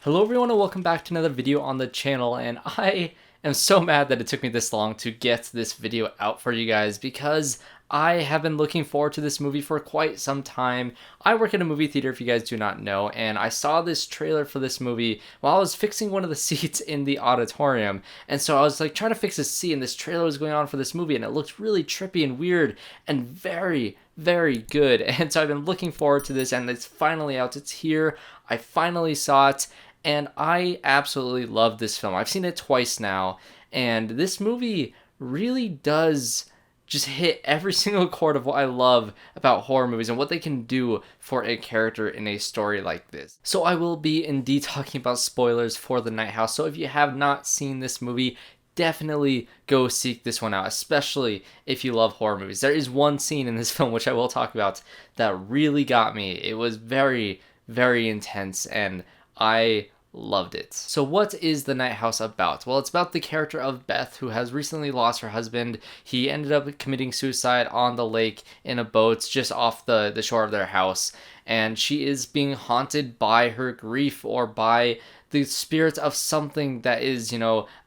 Hello everyone and welcome back to another video on the channel, and I am so mad that it took me this long to get this video out for you guys because I have been looking forward to this movie for quite some time. I work in a movie theater, if you guys do not know, and I saw this trailer for this movie while I was fixing one of the seats in the auditorium. And so I was like trying to fix a seat, and this trailer was going on for this movie, and it looked really trippy and weird and very good. And so I've been looking forward to this, and it's finally out. It's here. I finally saw it. And I absolutely love this film. I've seen it twice now, and this movie really does just hit every single chord of what I love about horror movies and what they can do for a character in a story like this. So I will be indeed talking about spoilers for The Night House. So if you have not seen this movie, definitely go seek this one out, especially if you love horror movies. There is one scene in this film, which I will talk about, that really got me. It was very intense, and I loved it. So what is The Night House about? Well, it's about the character of Beth, who has recently lost her husband. He ended up committing suicide on the lake in a boat just off the shore of their house. And she is being haunted by her grief, or by the spirit of something that is,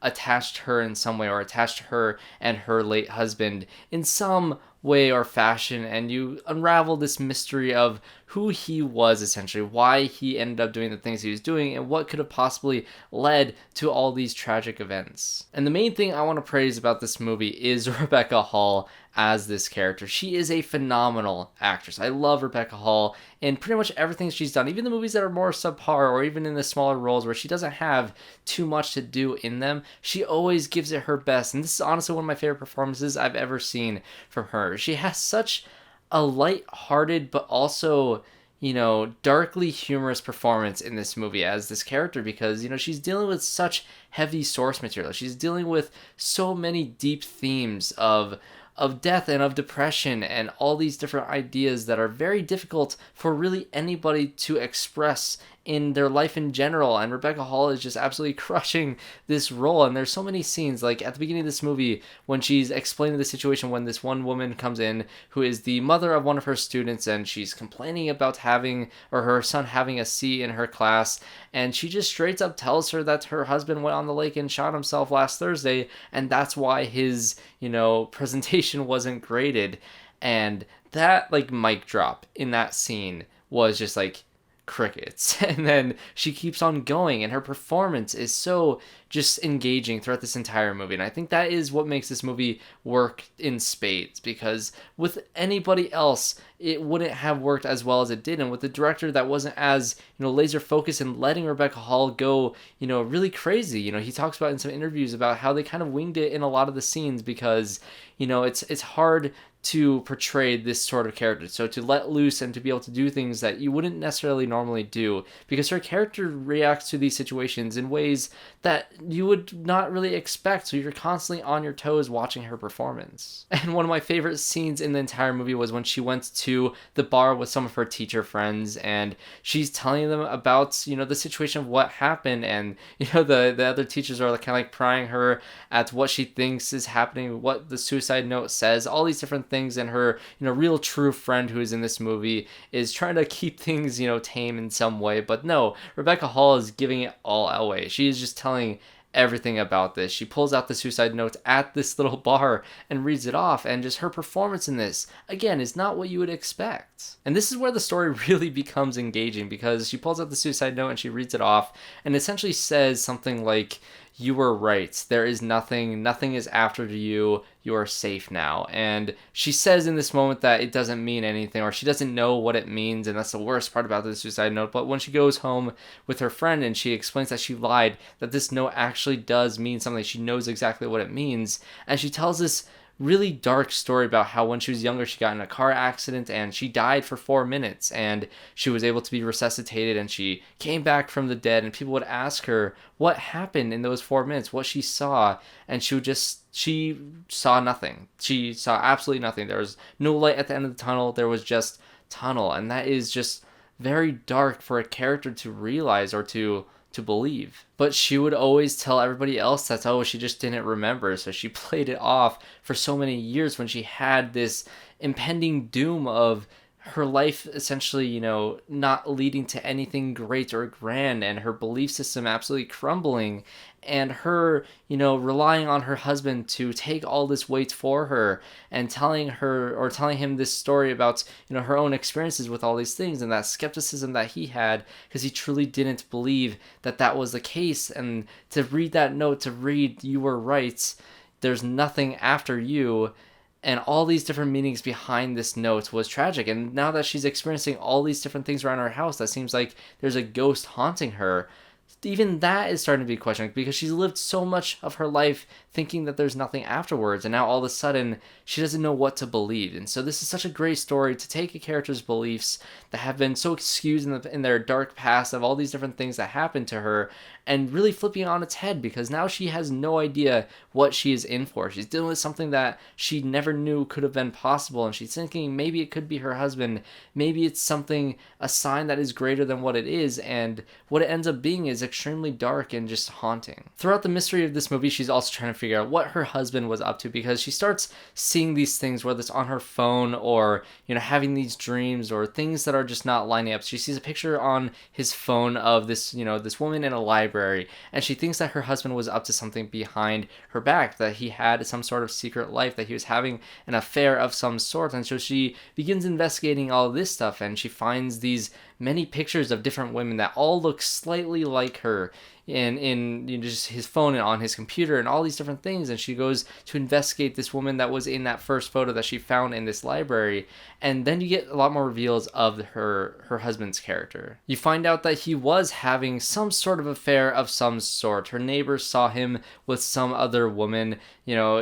attached to her in some way, or attached to her and her late husband in some way or fashion. And you unravel this mystery of who he was, essentially, why he ended up doing the things he was doing, and what could have possibly led to all these tragic events. And the main thing I want to praise about this movie is Rebecca Hall as this character. She is a phenomenal actress. I love Rebecca Hall in pretty much everything she's done, even the movies that are more subpar, or even in the smaller roles where she doesn't have too much to do in them. She always gives it her best, and this is honestly one of my favorite performances I've ever seen from her. She has such a light-hearted but also, darkly humorous performance in this movie as this character, because, she's dealing with such heavy source material. She's dealing with so many deep themes of death and of depression and all these different ideas that are very difficult for really anybody to express in their life in general. And Rebecca Hall is just absolutely crushing this role. And there's so many scenes, like at the beginning of this movie, when she's explaining the situation, when this one woman comes in who is the mother of one of her students, and she's complaining about her son having a C in her class, and she just straight up tells her that her husband went on the lake and shot himself last Thursday, and that's why his presentation wasn't graded. And that mic drop in that scene was just crickets. And then she keeps on going, and her performance is so just engaging throughout this entire movie. And I think that is what makes this movie work in spades, because with anybody else it wouldn't have worked as well as it did. And with the director that wasn't as laser focused and letting Rebecca Hall go really crazy. He talks about in some interviews about how they kind of winged it in a lot of the scenes, because it's hard to portray this sort of character. So to let loose and to be able to do things that you wouldn't necessarily normally do, because her character reacts to these situations in ways that you would not really expect. So you're constantly on your toes watching her performance. And one of my favorite scenes in the entire movie was when she went to the bar with some of her teacher friends, and she's telling them about, the situation of what happened. And, the other teachers are kind of prying her at what she thinks is happening, what the suicide note says, all these different things. And her real true friend who is in this movie is trying to keep things tame in some way, but no, Rebecca Hall is giving it all away. She is just telling everything about this. She pulls out the suicide note at this little bar and reads it off, and just her performance in this, again, is not what you would expect. And this is where the story really becomes engaging, because she pulls out the suicide note and she reads it off and essentially says something like, "You were right. There is nothing is after you. You are safe now." And she says in this moment that it doesn't mean anything, or she doesn't know what it means, and that's the worst part about the suicide note. But when she goes home with her friend and she explains that she lied, that this note actually does mean something, she knows exactly what it means, and she tells this really dark story about how when she was younger she got in a car accident and she died for 4 minutes, and she was able to be resuscitated, and she came back from the dead, and people would ask her what happened in those 4 minutes, what she saw, and she saw nothing. She saw absolutely nothing. There was no light at the end of the tunnel. There was just tunnel. And that is just very dark for a character to realize or to believe. But she would always tell everybody else that, oh, she just didn't remember. So she played it off for so many years when she had this impending doom of her life essentially, not leading to anything great or grand, and her belief system absolutely crumbling, and her, relying on her husband to take all this weight for her, and telling him this story about, her own experiences with all these things, and that skepticism that he had, because he truly didn't believe that that was the case. And to read that note, to read, "You were right, there's nothing after you," and all these different meanings behind this note was tragic. And now that she's experiencing all these different things around her house, that seems like there's a ghost haunting her, even that is starting to be questioned, because she's lived so much of her life thinking that there's nothing afterwards, and now all of a sudden she doesn't know what to believe. And so this is such a great story to take a character's beliefs that have been so excused in their dark past of all these different things that happened to her, and really flipping it on its head, because now she has no idea what she is in for. She's dealing with something that she never knew could have been possible, and she's thinking maybe it could be her husband, maybe it's something, a sign that is greater than what it is, and what it ends up being is extremely dark and just haunting. Throughout the mystery of this movie, she's also trying to figure out what her husband was up to, because she starts seeing these things, whether it's on her phone or, having these dreams or things that are just not lining up. She sees a picture on his phone of this, this woman in a library, and she thinks that her husband was up to something behind her back, that he had some sort of secret life, that he was having an affair of some sort. And so she begins investigating all this stuff, and she finds these many pictures of different women that all look slightly like her in just his phone and on his computer and all these different things. And she goes to investigate this woman that was in that first photo that she found in this library, and then you get a lot more reveals of her husband's character. You find out that he was having some sort of affair of some sort. Her neighbors saw him with some other woman.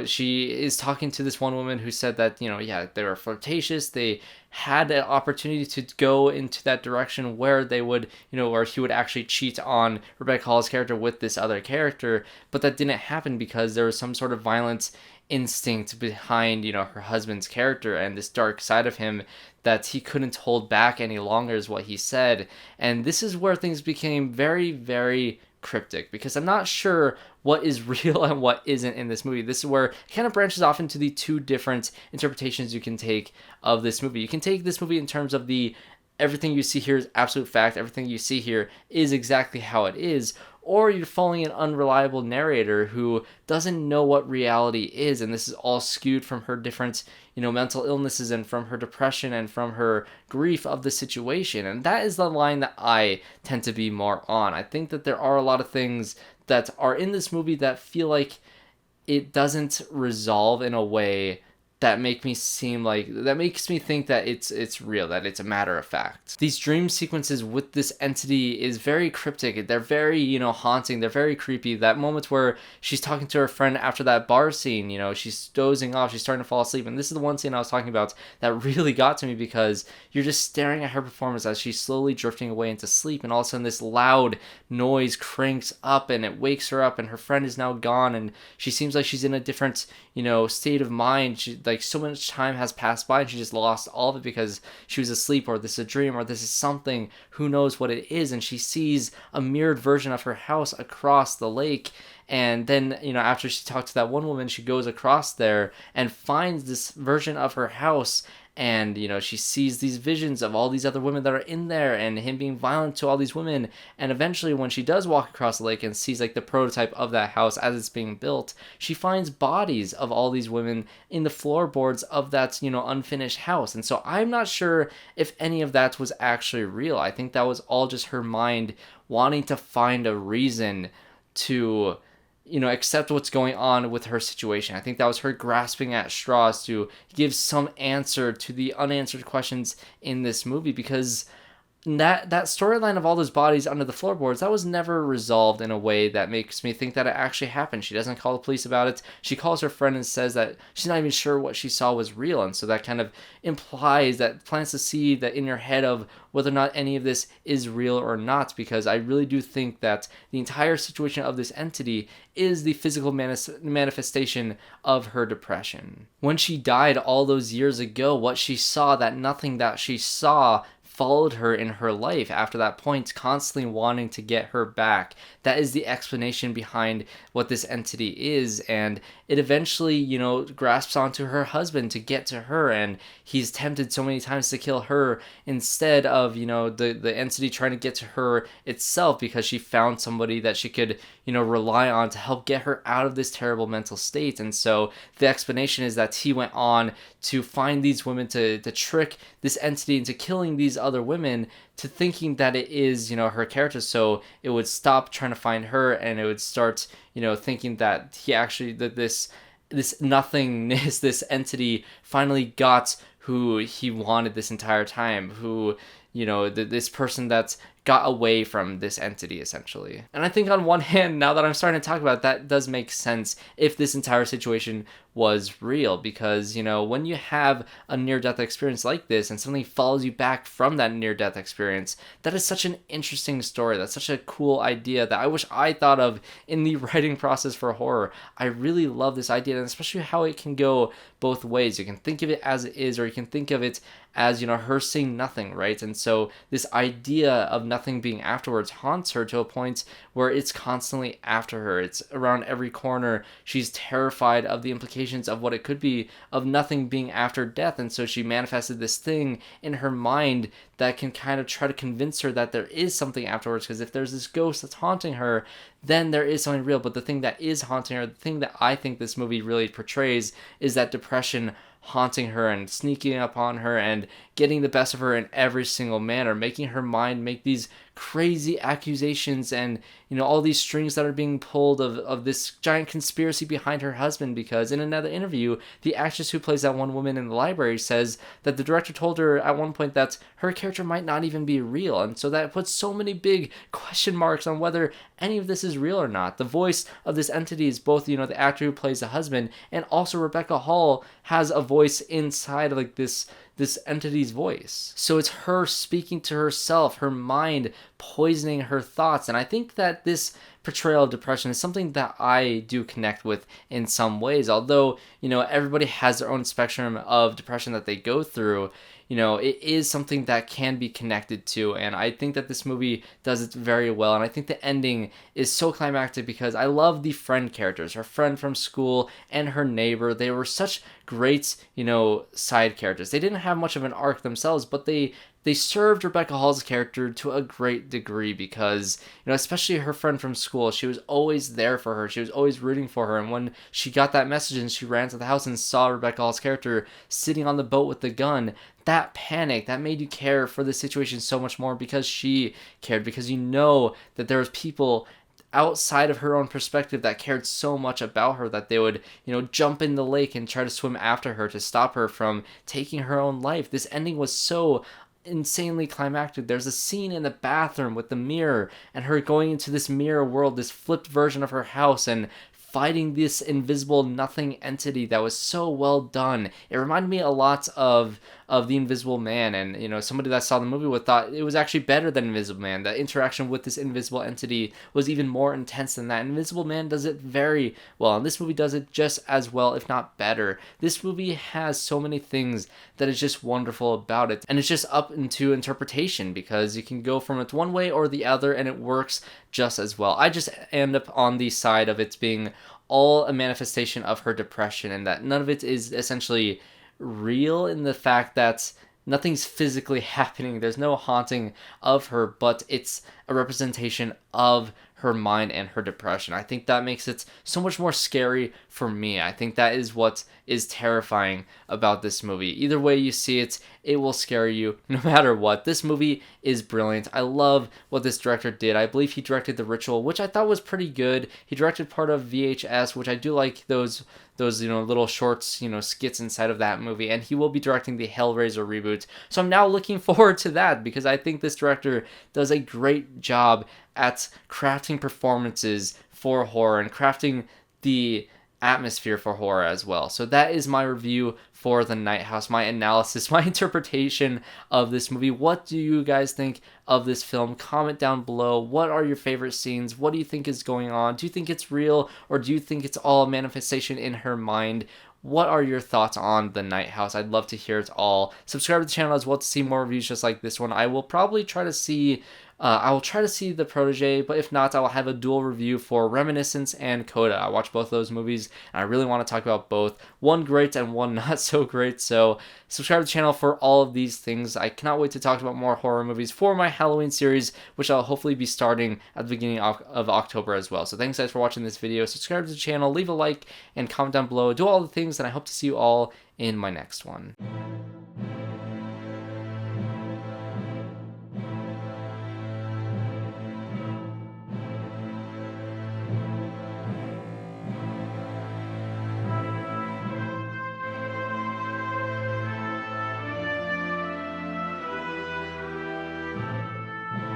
She is talking to this one woman who said that, they were flirtatious, they had an opportunity to go into that direction where they would, where he would actually cheat on Rebecca Hall's character with this other character, but that didn't happen because there was some sort of violent instinct behind, her husband's character, and this dark side of him that he couldn't hold back any longer is what he said. And this is where things became very, very cryptic, because I'm not sure what is real and what isn't in this movie. This is where it kind of branches off into the two different interpretations you can take of this movie. You can take this movie in terms of the everything you see here is absolute fact, everything you see here is exactly how it is, or you're following an unreliable narrator who doesn't know what reality is, and this is all skewed from her different, mental illnesses, and from her depression, and from her grief of the situation. And that is the line that I tend to be more on. I think that there are a lot of things that are in this movie that feel like it doesn't resolve in a way that makes me think that it's real, that it's a matter of fact. These dream sequences with this entity is very cryptic. They're very, haunting. They're very creepy. That moment where she's talking to her friend after that bar scene, she's dozing off, she's starting to fall asleep. And this is the one scene I was talking about that really got to me, because you're just staring at her performance as she's slowly drifting away into sleep. And all of a sudden this loud noise cranks up and it wakes her up, and her friend is now gone, and she seems like she's in a different, state of mind. Like so much time has passed by and she just lost all of it because she was asleep, or this is a dream, or this is something, who knows what it is. And she sees a mirrored version of her house across the lake. And then, after she talked to that one woman, she goes across there and finds this version of her house. And, she sees these visions of all these other women that are in there, and him being violent to all these women. And eventually, when she does walk across the lake and sees like the prototype of that house as it's being built, she finds bodies of all these women in the floorboards of that, unfinished house. And so I'm not sure if any of that was actually real. I think that was all just her mind wanting to find a reason to accept what's going on with her situation. I think that was her grasping at straws to give some answer to the unanswered questions in this movie, because that storyline of all those bodies under the floorboards, that was never resolved in a way that makes me think that it actually happened. She doesn't call the police about it. She calls her friend and says that she's not even sure what she saw was real. And so that kind of plants the seed that in your head of whether or not any of this is real or not, because I really do think that the entire situation of this entity is the physical manifestation of her depression. When she died all those years ago, what she saw, that nothing that she saw followed her in her life after that point, constantly wanting to get her back. That is the explanation behind what this entity is, and it eventually, grasps onto her husband to get to her, and he's tempted so many times to kill her instead of, the entity trying to get to her itself, because she found somebody that she could, rely on to help get her out of this terrible mental state. And so the explanation is that he went on to find these women to trick this entity into killing these other women, to thinking that it is, her character, so it would stop trying to find her, and it would start, thinking that he actually, that this nothingness, this entity finally got who he wanted this entire time, who, this person that's got away from this entity, essentially. And I think on one hand, now that I'm starting to talk about it, that does make sense if this entire situation was real, because, when you have a near-death experience like this and something follows you back from that near-death experience, that is such an interesting story. That's such a cool idea that I wish I thought of in the writing process for horror. I really love this idea, and especially how it can go both ways. You can think of it as it is, or you can think of it as, her seeing nothing, right? And so this idea of nothing being afterwards haunts her to a point where it's constantly after her. It's around every corner. She's terrified of the implications of what it could be of nothing being after death, and so she manifested this thing in her mind that can kind of try to convince her that there is something afterwards, because if there's this ghost that's haunting her, then there is something real. But the thing that is haunting her, the thing that I think this movie really portrays, is that depression haunting her and sneaking upon her and getting the best of her in every single manner, making her mind make these crazy accusations and, all these strings that are being pulled of this giant conspiracy behind her husband. Because in another interview, the actress who plays that one woman in the library says that the director told her at one point that her character might not even be real. And so that puts so many big question marks on whether any of this is real or not. The voice of this entity is both, the actor who plays the husband, and also Rebecca Hall has a voice inside of this entity's voice. So it's her speaking to herself, her mind poisoning her thoughts. And I think that this portrayal of depression is something that I do connect with in some ways. Although, everybody has their own spectrum of depression that they go through, it is something that can be connected to. And I think that this movie does it very well. And I think the ending is so climactic because I love the friend characters, her friend from school and her neighbor. They were such great, side characters. They didn't have much of an arc themselves, but they served Rebecca Hall's character to a great degree because, especially her friend from school, she was always there for her. She was always rooting for her. And when she got that message and she ran to the house and saw Rebecca Hall's character sitting on the boat with the gun, that panic, that made you care for the situation so much more because she cared, because that there was people outside of her own perspective that cared so much about her that they would, jump in the lake and try to swim after her to stop her from taking her own life. This ending was so insanely climactic. There's a scene in the bathroom with the mirror and her going into this mirror world, this flipped version of her house, and fighting this invisible nothing entity that was so well done. It reminded me a lot of The Invisible Man, and somebody that saw the movie with thought it was actually better than Invisible Man. The interaction with this invisible entity was even more intense than that. Invisible Man does it very well, and this movie does it just as well, if not better. This movie has so many things that is just wonderful about it, and it's just up into interpretation because you can go from it one way or the other and it works just as well. I just end up on the side of it being all a manifestation of her depression, and that none of it is essentially real in the fact that nothing's physically happening. There's no haunting of her, but it's a representation of her mind and her depression. I think that makes it so much more scary for me. I think that is what is terrifying about this movie. Either way you see it, it will scare you no matter what. This movie is brilliant. I love what this director did. I believe he directed The Ritual, which I thought was pretty good. He directed part of VHS, which I do like those little shorts, skits inside of that movie, and he will be directing the Hellraiser reboot. So I'm now looking forward to that because I think this director does a great job at crafting performances for horror and crafting the atmosphere for horror as well. So that is my review for The Night House, my analysis, my interpretation of this movie. What do you guys think of this film? Comment down below. What are your favorite scenes? What do you think is going on? Do you think it's real, or do you think it's all a manifestation in her mind? what are your thoughts on The Night House? I'd love to hear it all. Subscribe to the channel as well to see more reviews just like this one. I will probably try to see The Protege, but if not, I will have a dual review for Reminiscence and Coda. I watched both of those movies, and I really want to talk about both. One great and one not so great, so subscribe to the channel for all of these things. I cannot wait to talk about more horror movies for my Halloween series, which I'll hopefully be starting at the beginning of October as well. So thanks guys for watching this video. Subscribe to the channel, leave a like, and comment down below. Do all the things, and I hope to see you all in my next one.